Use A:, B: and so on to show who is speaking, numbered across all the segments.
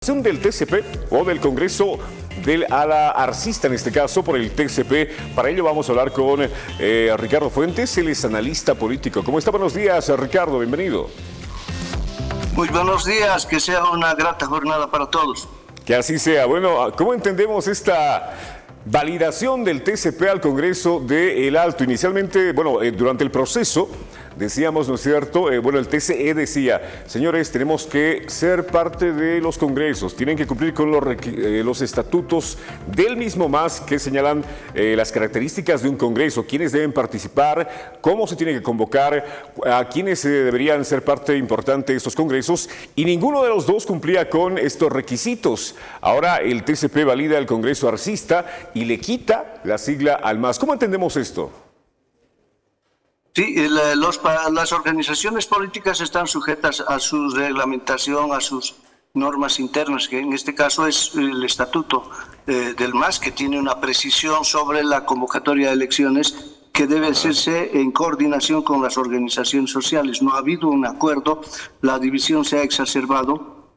A: Del TCP o del Congreso del ala arcista, en este caso por el TCP. Para ello vamos a hablar con Ricardo Fuentes, él es analista político. ¿Cómo está? Buenos días, Ricardo, bienvenido.
B: Muy buenos días, que sea una grata jornada para todos.
A: Que así sea. Bueno, ¿cómo entendemos esta validación del TCP al Congreso del Alto? Inicialmente, durante el proceso decíamos, ¿no es cierto? El TCE decía, señores, tenemos que ser parte de los congresos, tienen que cumplir con los estatutos del mismo MAS que señalan las características de un congreso, quiénes deben participar, cómo se tiene que convocar, a quiénes deberían ser parte importante de estos congresos, y ninguno de los dos cumplía con estos requisitos. Ahora el TCP valida el Congreso arcista y le quita la sigla al MAS. ¿Cómo entendemos esto?
B: Sí, las organizaciones políticas están sujetas a su reglamentación, a sus normas internas, que en este caso es el estatuto del MAS, que tiene una precisión sobre la convocatoria de elecciones que debe hacerse en coordinación con las organizaciones sociales. No ha habido un acuerdo, la división se ha exacerbado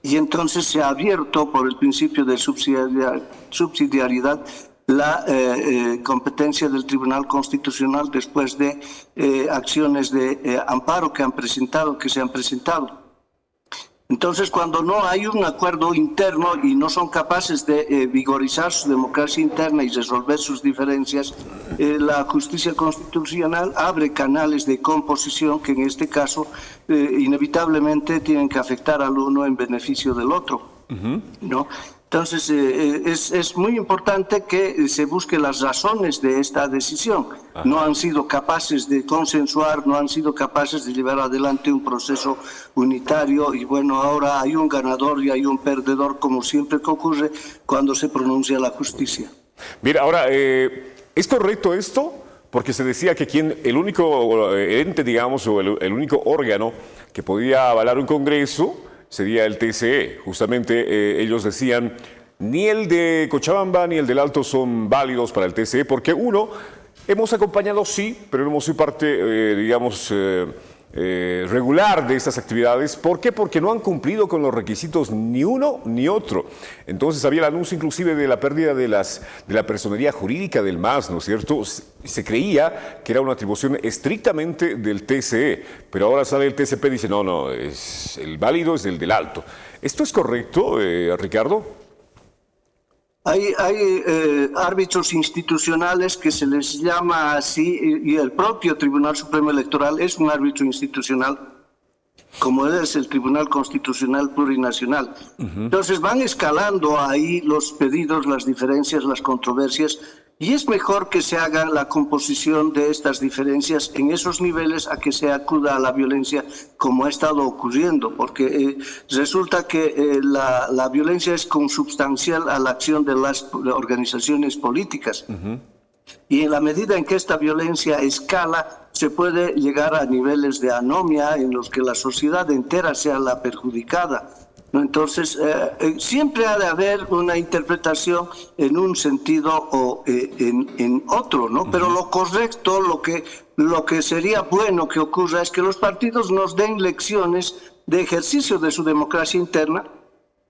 B: y entonces se ha abierto por el principio de subsidiariedad la competencia del Tribunal Constitucional después de acciones de amparo que se han presentado. Entonces, cuando no hay un acuerdo interno y no son capaces de vigorizar su democracia interna y resolver sus diferencias, la justicia constitucional abre canales de composición que en este caso inevitablemente tienen que afectar al uno en beneficio del otro, ¿no? Entonces, es muy importante que se busque las razones de esta decisión. No han sido capaces de consensuar, no han sido capaces de llevar adelante un proceso unitario y ahora hay un ganador y hay un perdedor, como siempre que ocurre cuando se pronuncia la justicia.
A: Mira, ahora, ¿es correcto esto? Porque se decía que el único ente, digamos, o el único órgano que podía avalar un congreso sería el TCE. Justamente ellos decían, ni el de Cochabamba ni el del Alto son válidos para el TCE, porque hemos acompañado sí, pero no hemos sido parte, regular de estas actividades. ¿Por qué? Porque no han cumplido con los requisitos ni uno ni otro. Entonces había el anuncio inclusive de la pérdida de la personería jurídica del MAS, ¿no es cierto? Se creía que era una atribución estrictamente del TCE, pero ahora sale el TCP y dice, no, el válido es el del Alto. ¿Esto es correcto, Ricardo?
B: Hay árbitros institucionales que se les llama así, y el propio Tribunal Supremo Electoral es un árbitro institucional, como es el Tribunal Constitucional Plurinacional. Entonces van escalando ahí los pedidos, las diferencias, las controversias, y es mejor que se haga la composición de estas diferencias en esos niveles a que se acuda a la violencia como ha estado ocurriendo, porque resulta que la violencia es consubstancial a la acción de las organizaciones políticas. Y en la medida en que esta violencia escala, se puede llegar a niveles de anomia en los que la sociedad entera sea la perjudicada. Entonces, siempre ha de haber una interpretación en un sentido o en otro, ¿no? Pero lo correcto, lo que sería bueno que ocurra es que los partidos nos den lecciones de ejercicio de su democracia interna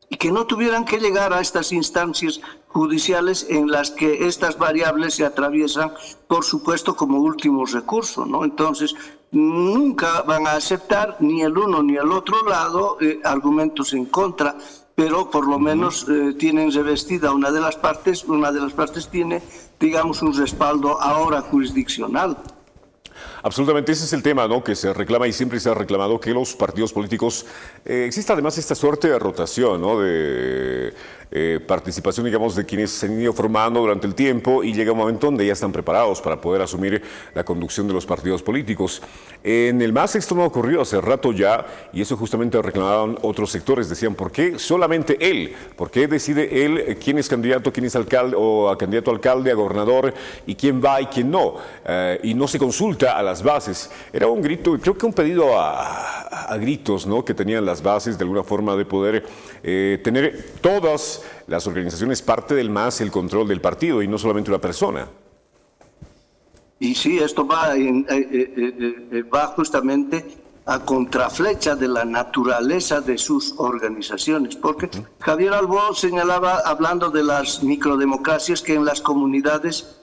B: y que no tuvieran que llegar a estas instancias judiciales en las que estas variables se atraviesan, por supuesto, como último recurso, ¿no? Entonces, nunca van a aceptar ni el uno ni el otro lado argumentos en contra, pero por lo menos tienen revestida una de las partes tiene, digamos, un respaldo ahora jurisdiccional.
A: Absolutamente, ese es el tema, ¿no?, que se reclama y siempre se ha reclamado, que los partidos políticos exista además esta suerte de rotación, ¿no?, de participación, digamos, de quienes se han ido formando durante el tiempo y llega un momento donde ya están preparados para poder asumir la conducción de los partidos políticos. En el MAS esto no ha ocurrido hace rato ya y eso justamente reclamaban otros sectores. Decían, ¿por qué solamente él? ¿Por qué decide él quién es candidato, quién es alcalde o a candidato a alcalde, a gobernador y quién va y quién no? Y no se consulta a las bases. Era un grito, creo que un pedido a gritos, ¿no?, que tenían las bases de alguna forma de poder tener todas las organizaciones parte del MAS el control del partido y no solamente una persona.
B: Y sí, esto va justamente a contraflecha de la naturaleza de sus organizaciones. Porque Javier Albó señalaba, hablando de las microdemocracias, que en las comunidades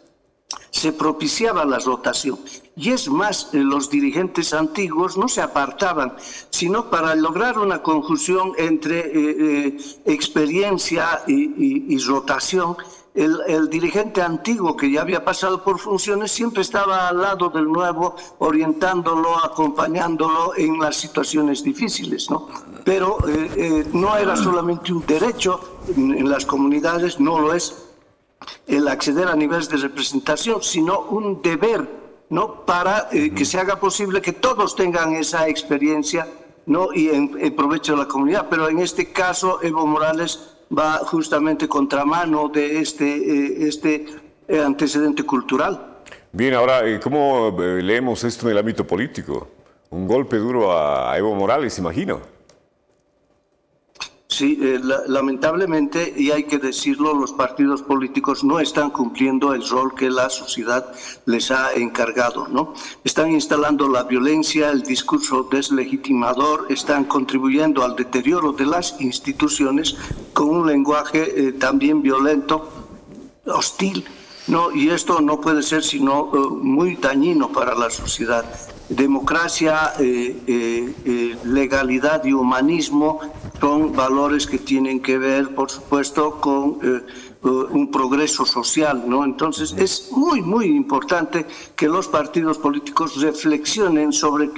B: se propiciaba la rotación. Y es más, los dirigentes antiguos no se apartaban, sino para lograr una conjunción entre experiencia y rotación. El dirigente antiguo que ya había pasado por funciones siempre estaba al lado del nuevo, orientándolo, acompañándolo en las situaciones difíciles, ¿no? Pero no era solamente un derecho en las comunidades, no lo es el acceder a niveles de representación, sino un deber, ¿no? Para que se haga posible que todos tengan esa experiencia, ¿no? Y en provecho de la comunidad. Pero en este caso, Evo Morales va justamente contramano de este antecedente cultural.
A: Bien, ahora, ¿cómo leemos esto en el ámbito político? Un golpe duro a Evo Morales, imagino.
B: Sí, lamentablemente, y hay que decirlo, los partidos políticos no están cumpliendo el rol que la sociedad les ha encargado, ¿no? Están instalando la violencia, el discurso deslegitimador, están contribuyendo al deterioro de las instituciones con un lenguaje también violento, hostil, ¿no? Y esto no puede ser sino muy dañino para la sociedad. Democracia, legalidad y humanismo son valores que tienen que ver, por supuesto, con un progreso social, ¿no? Entonces es muy importante que los partidos políticos reflexionen sobre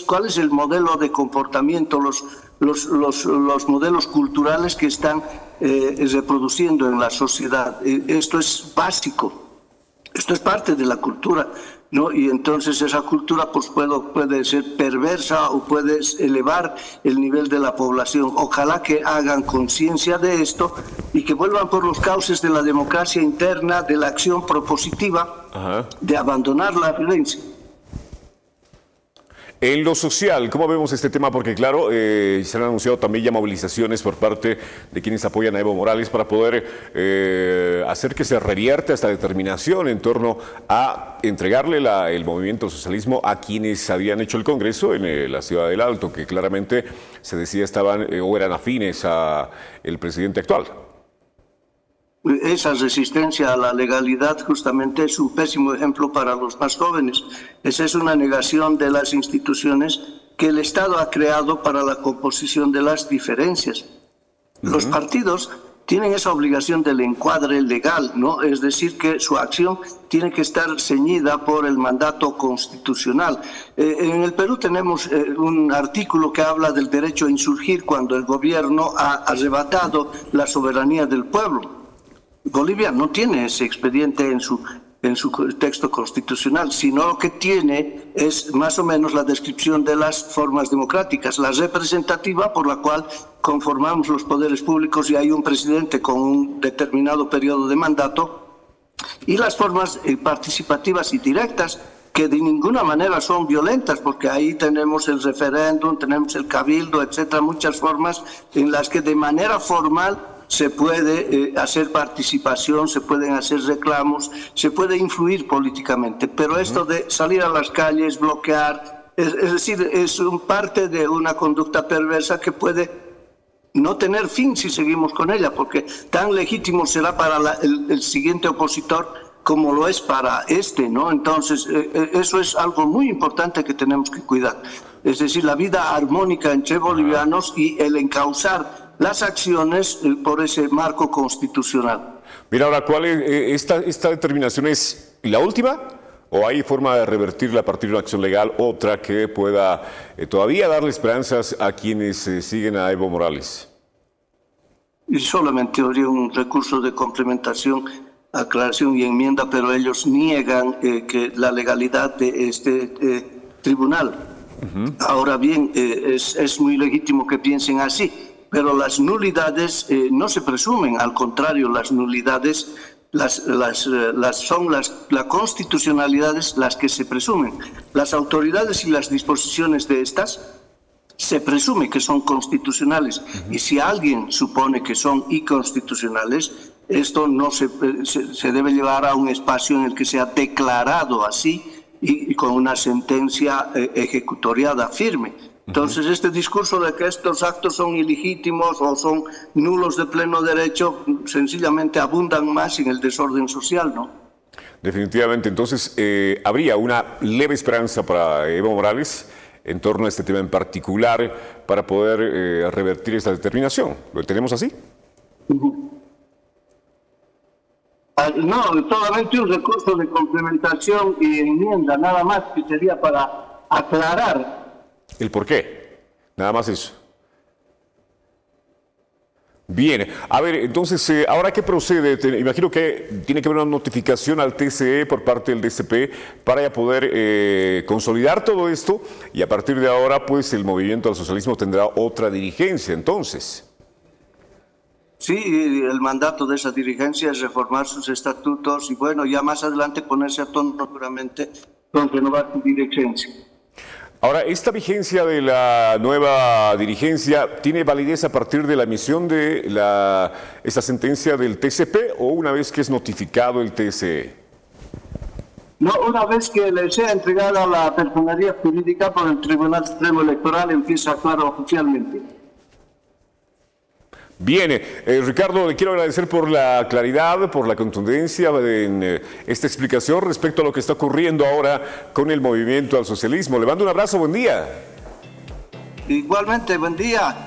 B: cuál es el modelo de comportamiento, los modelos culturales que están reproduciendo en la sociedad. Esto es básico, esto es parte de la cultura, ¿no? Y entonces esa cultura pues puede ser perversa o puede elevar el nivel de la población. Ojalá que hagan conciencia de esto y que vuelvan por los cauces de la democracia interna, de la acción propositiva, de abandonar la violencia.
A: En lo social, ¿cómo vemos este tema? Porque claro, se han anunciado también ya movilizaciones por parte de quienes apoyan a Evo Morales para poder hacer que se revierta esta determinación en torno a entregarle el movimiento socialismo a quienes habían hecho el Congreso en la Ciudad del Alto, que claramente se decía estaban o eran afines a el presidente actual.
B: Esa resistencia a la legalidad justamente es un pésimo ejemplo para los más jóvenes. Esa es una negación de las instituciones que el Estado ha creado para la composición de las diferencias. Los partidos tienen esa obligación del encuadre legal, ¿no? Es decir, que su acción tiene que estar ceñida por el mandato constitucional. En el Perú tenemos un artículo que habla del derecho a insurgir cuando el gobierno ha arrebatado la soberanía del pueblo. Bolivia no tiene ese expediente en su texto constitucional, sino lo que tiene es más o menos la descripción de las formas democráticas, la representativa por la cual conformamos los poderes públicos y hay un presidente con un determinado periodo de mandato, y las formas participativas y directas, que de ninguna manera son violentas, porque ahí tenemos el referéndum, tenemos el cabildo, etcétera, muchas formas en las que de manera formal se puede hacer participación, se pueden hacer reclamos, se puede influir políticamente, pero esto de salir a las calles, bloquear, es decir, es parte de una conducta perversa que puede no tener fin si seguimos con ella, porque tan legítimo será para el siguiente opositor como lo es para este, ¿no? Entonces, eso es algo muy importante que tenemos que cuidar. Es decir, la vida armónica entre bolivianos y el encauzar las acciones por ese marco constitucional.
A: Mira, ahora, ¿cuál es esta determinación es la última? ¿O hay forma de revertirla a partir de una acción legal, otra que pueda todavía darle esperanzas a quienes siguen a Evo Morales?
B: Y solamente habría un recurso de complementación, aclaración y enmienda, pero ellos niegan que la legalidad de este tribunal. Ahora bien, es muy legítimo que piensen así, pero las nulidades no se presumen, al contrario, las nulidades son las constitucionalidades las que se presumen. Las autoridades y las disposiciones de estas se presume que son constitucionales, y si alguien supone que son inconstitucionales, esto no se debe llevar a un espacio en el que sea declarado así y con una sentencia ejecutoriada firme. Entonces, este discurso de que estos actos son ilegítimos o son nulos de pleno derecho, sencillamente abundan más en el desorden social, ¿no?
A: Definitivamente, entonces habría una leve esperanza para Evo Morales en torno a este tema en particular para poder revertir esta determinación. ¿Lo tenemos así?
B: No, solamente un recurso de complementación y enmienda, nada más, que sería para aclarar.
A: ¿El por qué? Nada más eso. Bien, a ver, entonces, ¿ahora qué procede? Imagino que tiene que haber una notificación al TCE por parte del DCP para ya poder consolidar todo esto y a partir de ahora, pues, el movimiento al socialismo tendrá otra dirigencia, entonces.
B: Sí, el mandato de esa dirigencia es reformar sus estatutos y, bueno, ya más adelante ponerse a tono seguramente con renovar su dirigencia.
A: Ahora, ¿esta vigencia de la nueva dirigencia tiene validez a partir de la emisión de esta sentencia del TCP o una vez que es notificado el TSE?
B: No, una vez que le sea entregada la personería jurídica por el Tribunal Supremo Electoral, empieza a actuar oficialmente.
A: Bien, Ricardo, le quiero agradecer por la claridad, por la contundencia en esta explicación respecto a lo que está ocurriendo ahora con el movimiento al socialismo. Le mando un abrazo, buen día.
B: Igualmente, buen día.